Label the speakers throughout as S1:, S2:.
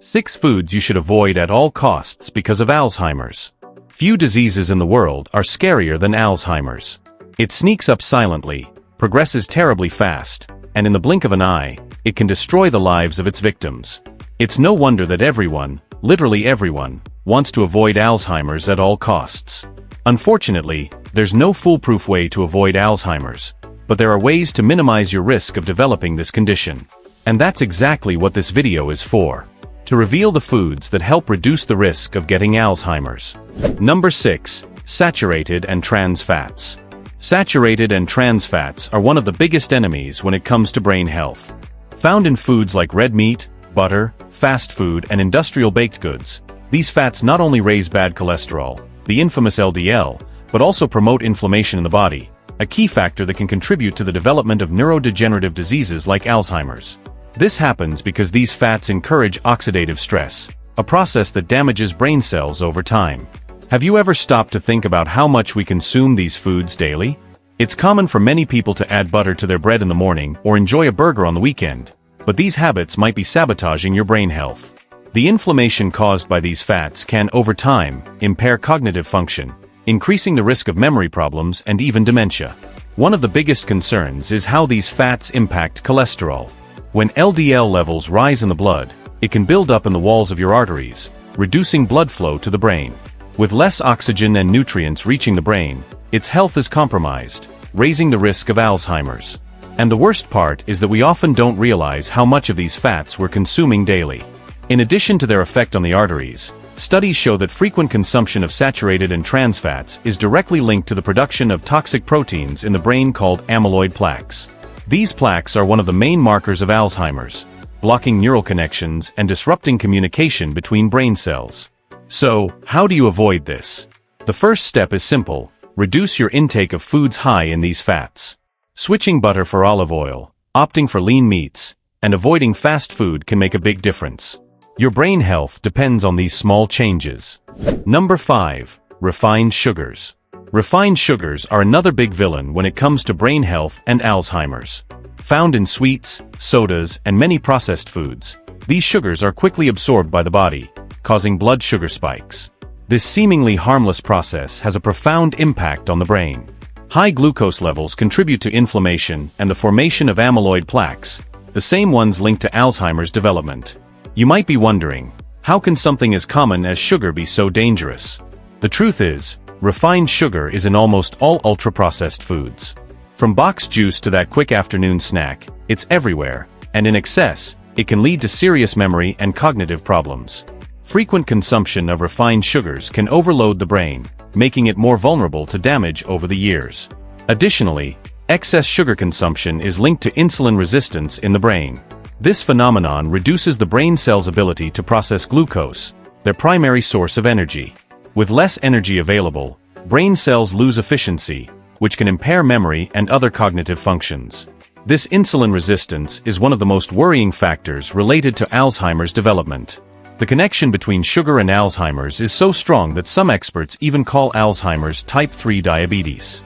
S1: 6 foods you should avoid at all costs because of Alzheimer's. Few diseases in the world are scarier than Alzheimer's. It sneaks up silently, progresses terribly fast, and in the blink of an eye, it can destroy the lives of its victims. It's no wonder that everyone, literally everyone, wants to avoid Alzheimer's at all costs. Unfortunately, there's no foolproof way to avoid Alzheimer's, but there are ways to minimize your risk of developing this condition. And that's exactly what this video is for. To reveal the foods that help reduce the risk of getting Alzheimer's. Number 6. Saturated and trans fats. Saturated and trans fats are one of the biggest enemies when it comes to brain health. Found in foods like red meat, butter, fast food, and industrial baked goods, these fats not only raise bad cholesterol, the infamous LDL, but also promote inflammation in the body, a key factor that can contribute to the development of neurodegenerative diseases like Alzheimer's. This happens because these fats encourage oxidative stress, a process that damages brain cells over time. Have you ever stopped to think about how much we consume these foods daily? It's common for many people to add butter to their bread in the morning or enjoy a burger on the weekend, but these habits might be sabotaging your brain health. The inflammation caused by these fats can, over time, impair cognitive function, increasing the risk of memory problems and even dementia. One of the biggest concerns is how these fats impact cholesterol. When LDL levels rise in the blood, it can build up in the walls of your arteries, reducing blood flow to the brain. With less oxygen and nutrients reaching the brain, its health is compromised, raising the risk of Alzheimer's. And the worst part is that we often don't realize how much of these fats we're consuming daily. In addition to their effect on the arteries, studies show that frequent consumption of saturated and trans fats is directly linked to the production of toxic proteins in the brain called amyloid plaques. These plaques are one of the main markers of Alzheimer's, blocking neural connections and disrupting communication between brain cells. So, how do you avoid this? The first step is simple: reduce your intake of foods high in these fats. Switching butter for olive oil, opting for lean meats, and avoiding fast food can make a big difference. Your brain health depends on these small changes. Number 5. Refined sugars. Refined sugars are another big villain when it comes to brain health and Alzheimer's. Found in sweets, sodas, and many processed foods, these sugars are quickly absorbed by the body, causing blood sugar spikes. This seemingly harmless process has a profound impact on the brain. High glucose levels contribute to inflammation and the formation of amyloid plaques, the same ones linked to Alzheimer's development. You might be wondering, how can something as common as sugar be so dangerous? The truth is, refined sugar is in almost all ultra-processed foods. From boxed juice to that quick afternoon snack, it's everywhere, and in excess, it can lead to serious memory and cognitive problems. Frequent consumption of refined sugars can overload the brain, making it more vulnerable to damage over the years. Additionally, excess sugar consumption is linked to insulin resistance in the brain. This phenomenon reduces the brain cells' ability to process glucose, their primary source of energy. With less energy available, brain cells lose efficiency, which can impair memory and other cognitive functions. This insulin resistance is one of the most worrying factors related to Alzheimer's development. The connection between sugar and Alzheimer's is so strong that some experts even call Alzheimer's type 3 diabetes.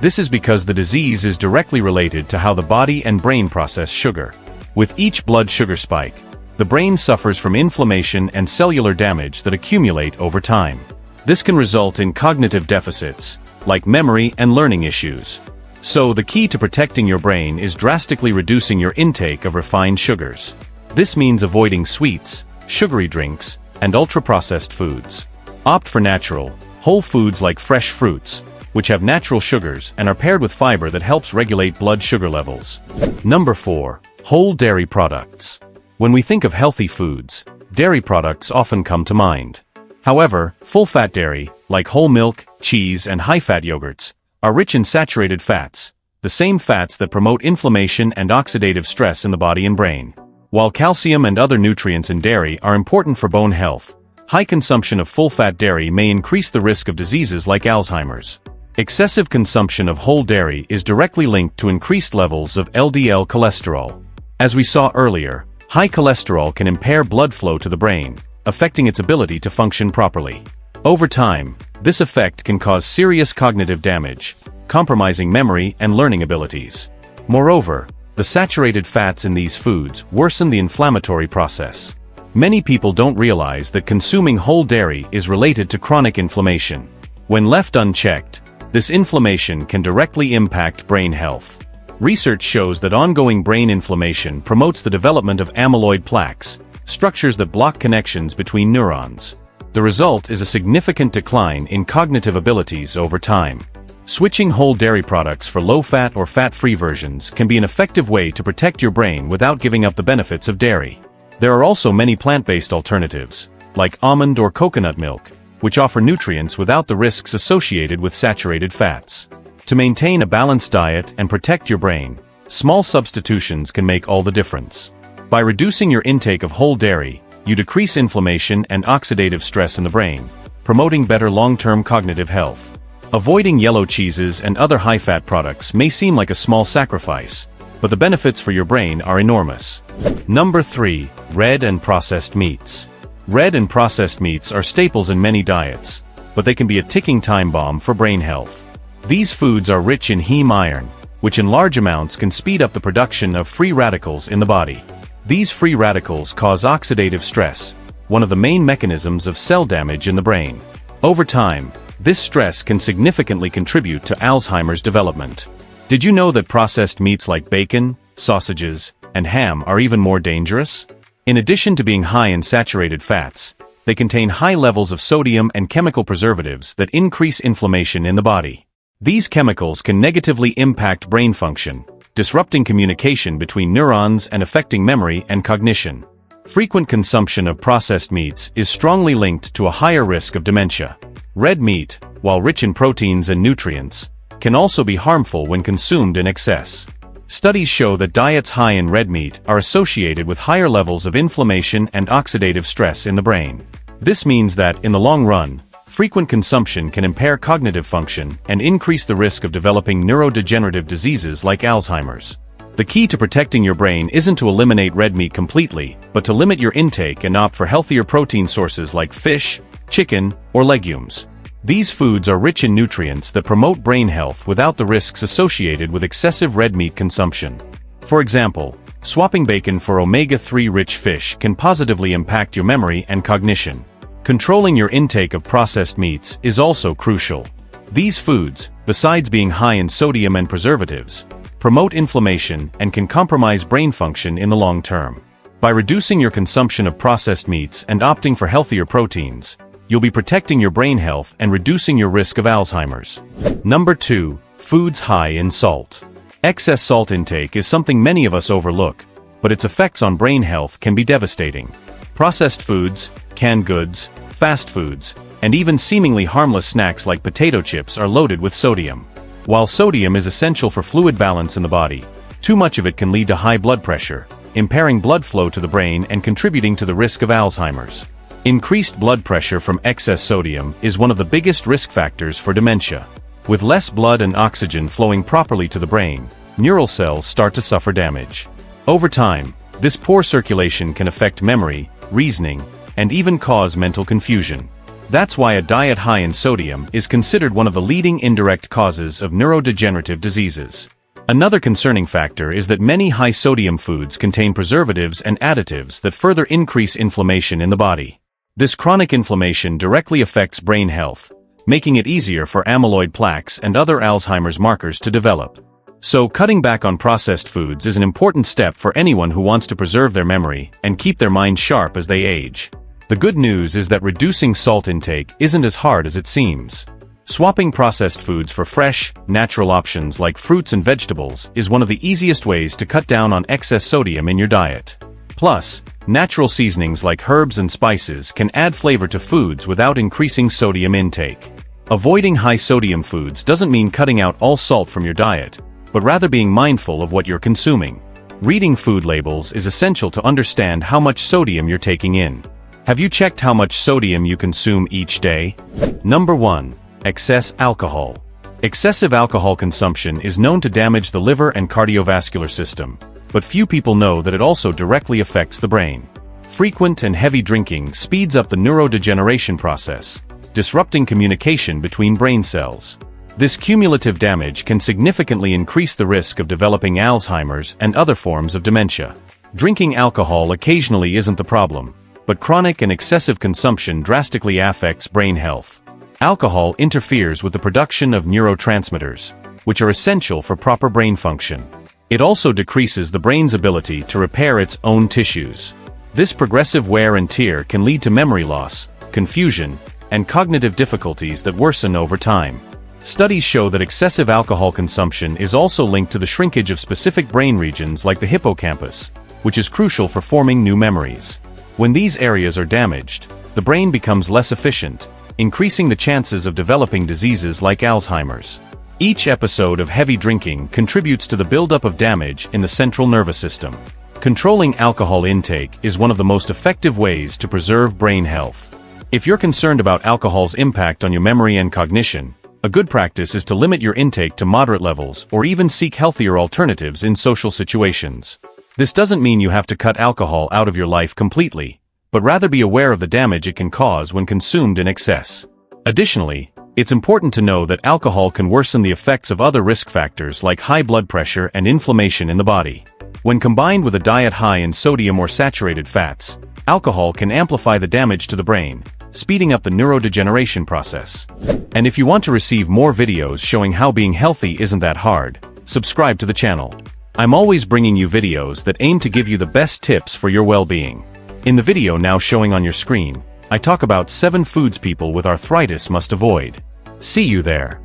S1: This is because the disease is directly related to how the body and brain process sugar. With each blood sugar spike, the brain suffers from inflammation and cellular damage that accumulate over time. This can result in cognitive deficits, like memory and learning issues. So the key to protecting your brain is drastically reducing your intake of refined sugars. This means avoiding sweets, sugary drinks, and ultra-processed foods. Opt for natural, whole foods like fresh fruits, which have natural sugars and are paired with fiber that helps regulate blood sugar levels. Number 4. Whole dairy products. When we think of healthy foods, dairy products often come to mind. However, full-fat dairy, like whole milk, cheese, and high-fat yogurts, are rich in saturated fats, the same fats that promote inflammation and oxidative stress in the body and brain. While calcium and other nutrients in dairy are important for bone health, high consumption of full-fat dairy may increase the risk of diseases like Alzheimer's. Excessive consumption of whole dairy is directly linked to increased levels of LDL cholesterol. As we saw earlier, high cholesterol can impair blood flow to the brain, affecting its ability to function properly. Over time, this effect can cause serious cognitive damage, compromising memory and learning abilities. Moreover, the saturated fats in these foods worsen the inflammatory process. Many people don't realize that consuming whole dairy is related to chronic inflammation. When left unchecked, this inflammation can directly impact brain health. Research shows that ongoing brain inflammation promotes the development of amyloid plaques, structures that block connections between neurons. The result is a significant decline in cognitive abilities over time. Switching whole dairy products for low-fat or fat-free versions can be an effective way to protect your brain without giving up the benefits of dairy. There are also many plant-based alternatives, like almond or coconut milk, which offer nutrients without the risks associated with saturated fats. To maintain a balanced diet and protect your brain, small substitutions can make all the difference. By reducing your intake of whole dairy, you decrease inflammation and oxidative stress in the brain, promoting better long-term cognitive health. Avoiding yellow cheeses and other high-fat products may seem like a small sacrifice, but the benefits for your brain are enormous. Number 3. Red and processed meats. Red and processed meats are staples in many diets, but they can be a ticking time bomb for brain health. These foods are rich in heme iron, which in large amounts can speed up the production of free radicals in the body. These free radicals cause oxidative stress, one of the main mechanisms of cell damage in the brain. Over time, this stress can significantly contribute to Alzheimer's development. Did you know that processed meats like bacon, sausages, and ham are even more dangerous? In addition to being high in saturated fats, they contain high levels of sodium and chemical preservatives that increase inflammation in the body. These chemicals can negatively impact brain function, disrupting communication between neurons and affecting memory and cognition. Frequent consumption of processed meats is strongly linked to a higher risk of dementia. Red meat, while rich in proteins and nutrients, can also be harmful when consumed in excess. Studies show that diets high in red meat are associated with higher levels of inflammation and oxidative stress in the brain. This means that, in the long run, frequent consumption can impair cognitive function and increase the risk of developing neurodegenerative diseases like Alzheimer's. The key to protecting your brain isn't to eliminate red meat completely, but to limit your intake and opt for healthier protein sources like fish, chicken, or legumes. These foods are rich in nutrients that promote brain health without the risks associated with excessive red meat consumption. For example, swapping bacon for omega-3 rich fish can positively impact your memory and cognition. Controlling your intake of processed meats is also crucial. These foods, besides being high in sodium and preservatives, promote inflammation and can compromise brain function in the long term. By reducing your consumption of processed meats and opting for healthier proteins, you'll be protecting your brain health and reducing your risk of Alzheimer's. Number 2. Foods high in salt. Excess salt intake is something many of us overlook, but its effects on brain health can be devastating. Processed foods, canned goods, fast foods, and even seemingly harmless snacks like potato chips are loaded with sodium. While sodium is essential for fluid balance in the body, too much of it can lead to high blood pressure, impairing blood flow to the brain and contributing to the risk of Alzheimer's. Increased blood pressure from excess sodium is one of the biggest risk factors for dementia. With less blood and oxygen flowing properly to the brain, neural cells start to suffer damage. Over time, this poor circulation can affect memory, reasoning, and even cause mental confusion. That's why a diet high in sodium is considered one of the leading indirect causes of neurodegenerative diseases. Another concerning factor is that many high-sodium foods contain preservatives and additives that further increase inflammation in the body. This chronic inflammation directly affects brain health, making it easier for amyloid plaques and other Alzheimer's markers to develop. So, cutting back on processed foods is an important step for anyone who wants to preserve their memory and keep their mind sharp as they age. The good news is that reducing salt intake isn't as hard as it seems. Swapping processed foods for fresh, natural options like fruits and vegetables is one of the easiest ways to cut down on excess sodium in your diet. Plus, natural seasonings like herbs and spices can add flavor to foods without increasing sodium intake. Avoiding high-sodium foods doesn't mean cutting out all salt from your diet, but rather being mindful of what you're consuming. Reading food labels is essential to understand how much sodium you're taking in. Have you checked how much sodium you consume each day? Number 1. Excess alcohol. Excessive alcohol consumption is known to damage the liver and cardiovascular system, but few people know that it also directly affects the brain. Frequent and heavy drinking speeds up the neurodegeneration process, disrupting communication between brain cells. This cumulative damage can significantly increase the risk of developing Alzheimer's and other forms of dementia. Drinking alcohol occasionally isn't the problem. but chronic and excessive consumption drastically affects brain health. Alcohol interferes with the production of neurotransmitters, which are essential for proper brain function. It also decreases the brain's ability to repair its own tissues. This progressive wear and tear can lead to memory loss, confusion, and cognitive difficulties that worsen over time. Studies show that excessive alcohol consumption is also linked to the shrinkage of specific brain regions like the hippocampus, which is crucial for forming new memories. When these areas are damaged, the brain becomes less efficient, increasing the chances of developing diseases like Alzheimer's. Each episode of heavy drinking contributes to the buildup of damage in the central nervous system. Controlling alcohol intake is one of the most effective ways to preserve brain health. If you're concerned about alcohol's impact on your memory and cognition, a good practice is to limit your intake to moderate levels or even seek healthier alternatives in social situations. This doesn't mean you have to cut alcohol out of your life completely, but rather be aware of the damage it can cause when consumed in excess. Additionally, it's important to know that alcohol can worsen the effects of other risk factors like high blood pressure and inflammation in the body. When combined with a diet high in sodium or saturated fats, alcohol can amplify the damage to the brain, speeding up the neurodegeneration process. And if you want to receive more videos showing how being healthy isn't that hard, subscribe to the channel. I'm always bringing you videos that aim to give you the best tips for your well-being. In the video now showing on your screen, I talk about 7 foods people with arthritis must avoid. See you there.